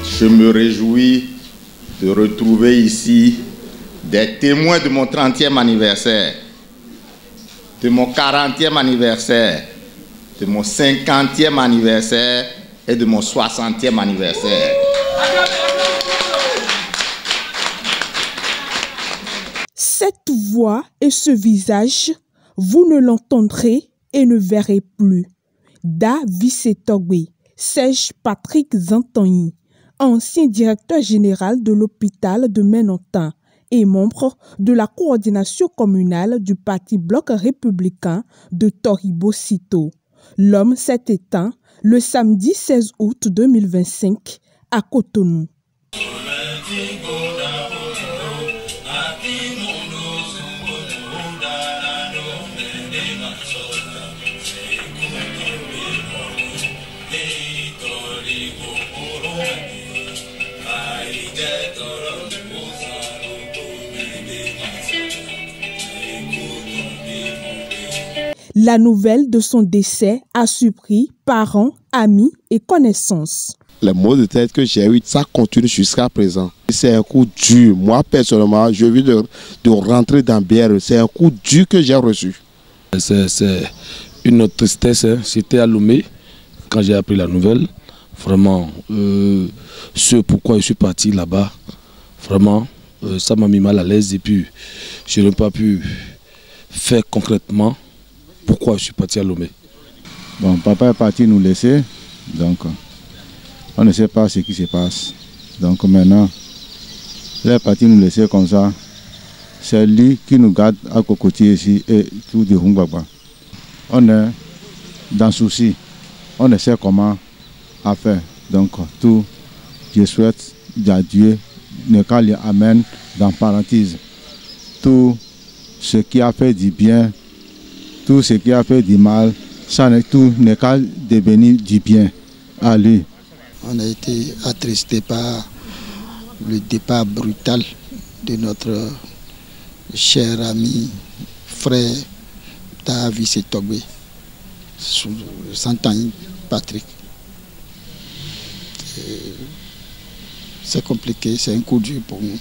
Je me réjouis de retrouver ici des témoins de mon 30e anniversaire, de mon 40e anniversaire, de mon 50e anniversaire et de mon 60e anniversaire. Cette voix et ce visage, vous ne l'entendrez et ne verrez plus. Da Vicetogbe, Serge Patrick Zantagny, ancien directeur général de l'hôpital de Menontan et membre de la coordination communale du Parti Bloc républicain de Toribo-Cito. L'homme s'est éteint le samedi 16 août 2025 à Cotonou. La nouvelle de son décès a surpris parents, amis et connaissances. Les maux de tête que j'ai eu, ça continue jusqu'à présent. C'est un coup dur. Moi, personnellement, je viens de rentrer dans bière. C'est un coup dur que j'ai reçu. C'est une autre tristesse. J'étais à Lomé quand j'ai appris la nouvelle. Vraiment, ce pourquoi je suis parti là-bas, vraiment, ça m'a mis mal à l'aise. Et puis, je n'ai pas pu faire concrètement pourquoi je suis parti à Lomé. Bon, papa est parti nous laisser, donc on ne sait pas ce qui se passe. Donc maintenant, il est parti nous laisser comme ça. C'est lui qui nous garde à Cocotier ici et tout de Hungbaba. On est dans souci, on ne sait comment faire. Donc tout, je souhaite à Dieu ne qu'à lui amène dans parenthèse. Tout ce qui a fait du bien, tout ce qui a fait du mal, ça tout n'est qu'à devenir du bien à lui. On a été attristé par le départ brutal de notre cher ami, frère Da Vicetogbe, Zantagny Patrick. C'est compliqué, c'est un coup dur pour nous,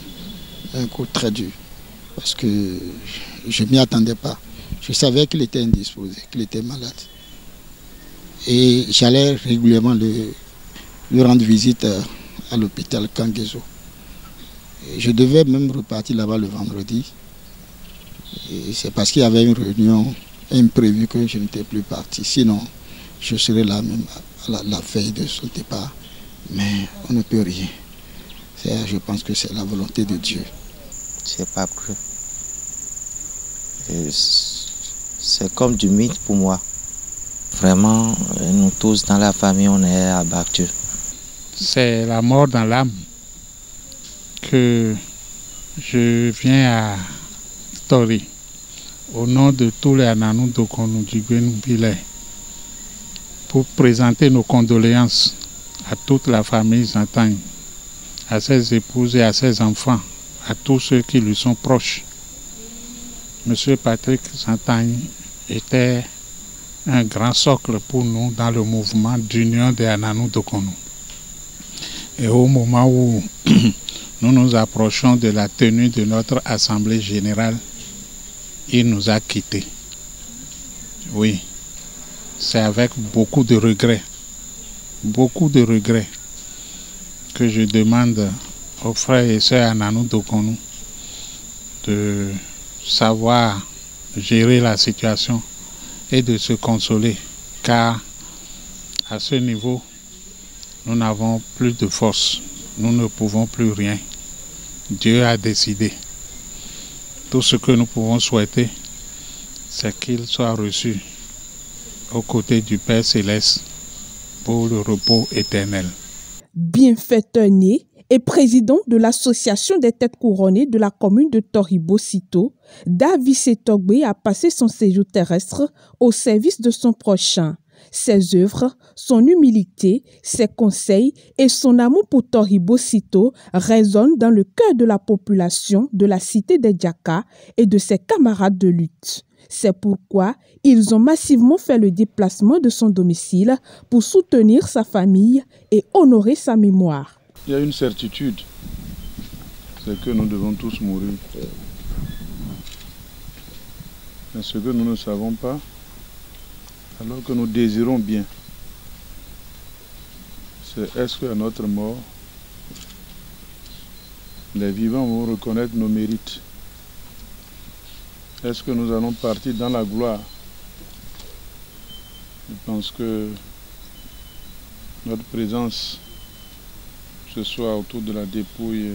un coup très dur, parce que je ne m'y attendais pas. Je savais qu'il était indisposé, qu'il était malade. Et j'allais régulièrement lui rendre visite à l'hôpital Kangezo. Je devais même repartir là-bas le vendredi. C'est parce qu'il y avait une réunion imprévue que je n'étais plus parti. Sinon, je serais là même à la veille de son départ. Mais on ne peut rien. Je pense que c'est la volonté de Dieu. Je n'ai pas cru. C'est comme du mythe pour moi. Vraiment, nous tous dans la famille, on est abattus. C'est la mort dans l'âme que je viens à Tori au nom de tous les Ananou Dokonu du Gwenou-Bilay pour présenter nos condoléances à toute la famille Zantagny, à ses épouses et à ses enfants, à tous ceux qui lui sont proches. Monsieur Patrick Zantagny était un grand socle pour nous dans le mouvement d'union des Ananou Dokonu. Et au moment où nous nous approchons de la tenue de notre assemblée générale, il nous a quittés. Oui, c'est avec beaucoup de regrets que je demande aux frères et sœurs Ananou Dokonu de savoir gérer la situation et de se consoler, car à ce niveau, nous n'avons plus de force, nous ne pouvons plus rien. Dieu a décidé. Tout ce que nous pouvons souhaiter, c'est qu'il soit reçu aux côtés du Père Céleste pour le repos éternel. Bienfaiteur né et président de l'association des têtes couronnées de la commune de Toribo-Cito, Da Vicetogbe a passé son séjour terrestre au service de son prochain. Ses œuvres, son humilité, ses conseils et son amour pour Toribo-Cito résonnent dans le cœur de la population de la cité des Djaka et de ses camarades de lutte. C'est pourquoi ils ont massivement fait le déplacement de son domicile pour soutenir sa famille et honorer sa mémoire. Il y a une certitude, c'est que nous devons tous mourir. Mais ce que nous ne savons pas, alors que nous désirons bien, c'est est-ce qu'à notre mort, les vivants vont reconnaître nos mérites? Est-ce que nous allons partir dans la gloire? Je pense que notre présence ce soir autour de la dépouille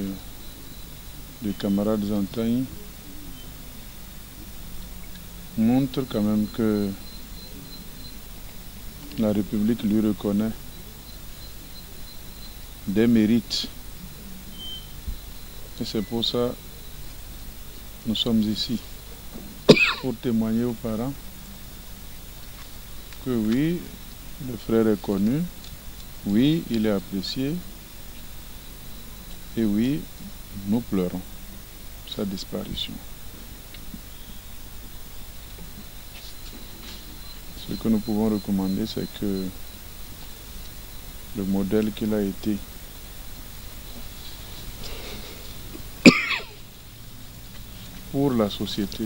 des camarades Zantaï montre quand même que la République lui reconnaît des mérites. Et c'est pour ça que nous sommes ici, pour témoigner aux parents que oui, le frère est connu, oui, il est apprécié, et oui, nous pleurons sa disparition. Ce que nous pouvons recommander, c'est que le modèle qu'il a été pour la société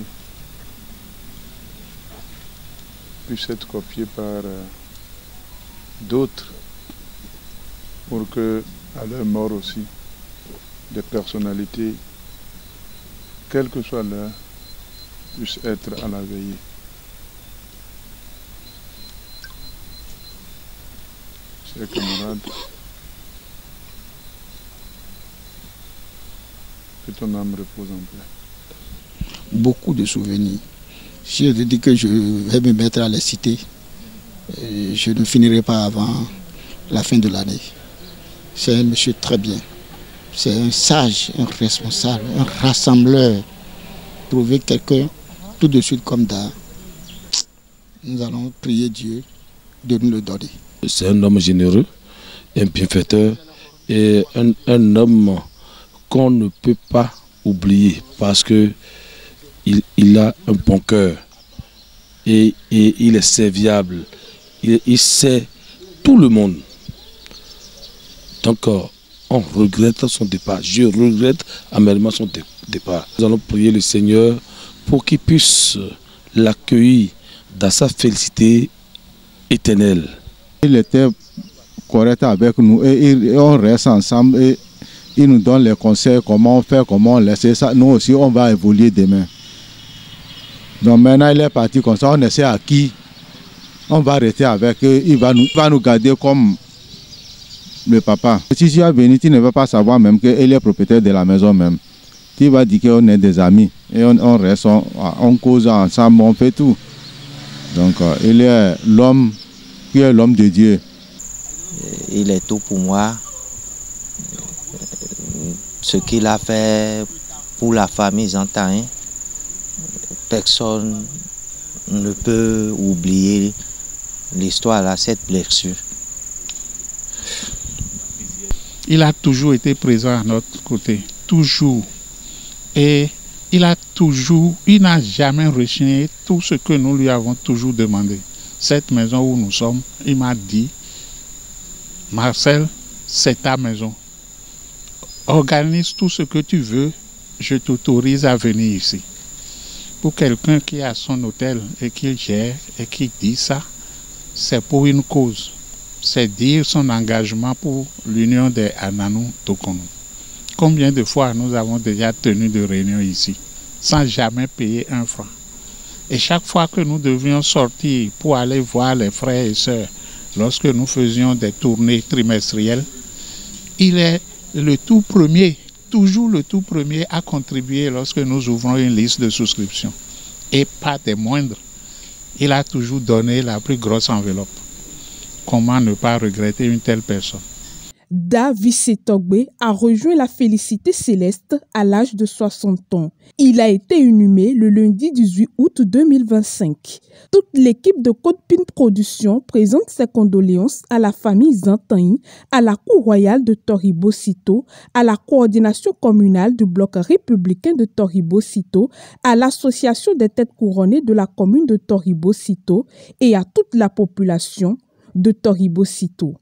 puisse être copié par d'autres pour que, à leur mort aussi, des personnalités, quelle que soit l'heure, puissent être à la veillée. Chers camarades, que ton âme repose en paix. Beaucoup de souvenirs. Si je dis que je vais me mettre à les citer, je ne finirai pas avant la fin de l'année. C'est un monsieur très bien. C'est un sage, un responsable, un rassembleur. Trouver quelqu'un tout de suite comme ça, nous allons prier Dieu de nous le donner. C'est un homme généreux, un bienfaiteur et un homme qu'on ne peut pas oublier parce que il a un bon cœur et il est serviable. Il sait tout le monde. Donc on regrette son départ. Je regrette amèrement son départ. Nous allons prier le Seigneur pour qu'il puisse l'accueillir dans sa félicité éternelle. Il était correct avec nous et on reste ensemble et il nous donne les conseils, comment on fait, comment on laisse ça. Nous aussi, on va évoluer demain. Donc maintenant, il est parti comme ça, on essaie à qui on va rester avec eux, il va nous garder comme le papa. Si tu as venu, tu ne vas pas savoir même qu'il est propriétaire de la maison même. Tu vas dire qu'on est des amis et on reste, on cause ensemble, on fait tout. Donc il est l'homme qui est l'homme de Dieu. Il est tout pour moi. Ce qu'il a fait pour la famille Zantaï, personne ne peut oublier l'histoire là, cette blessure. Il a toujours été présent à notre côté, toujours. Et il n'a jamais rechigné tout ce que nous lui avons toujours demandé. Cette maison où nous sommes, il m'a dit, Marcel, c'est ta maison. Organise tout ce que tu veux, je t'autorise à venir ici. Pour quelqu'un qui a son hôtel et qui gère et qui dit ça, c'est pour une cause. C'est dire son engagement pour l'union des Ananou Tokonou. Combien de fois nous avons déjà tenu de réunions ici, sans jamais payer un franc. Et chaque fois que nous devions sortir pour aller voir les frères et sœurs, lorsque nous faisions des tournées trimestrielles, il est le tout premier, toujours le tout premier à contribuer lorsque nous ouvrons une liste de souscription. Et pas des moindres. Il a toujours donné la plus grosse enveloppe. Comment ne pas regretter une telle personne? Da Vissetogbe a rejoint la félicité céleste à l'âge de 60 ans. Il a été inhumé le lundi 18 août 2025. Toute l'équipe de Codepin Production présente ses condoléances à la famille Zantaï, à la Cour royale de Toribo-Sito, à la coordination communale du bloc républicain de Toribo-Sito, à l'association des têtes couronnées de la commune de Toribo-Sito et à toute la population de Toribo-Sito.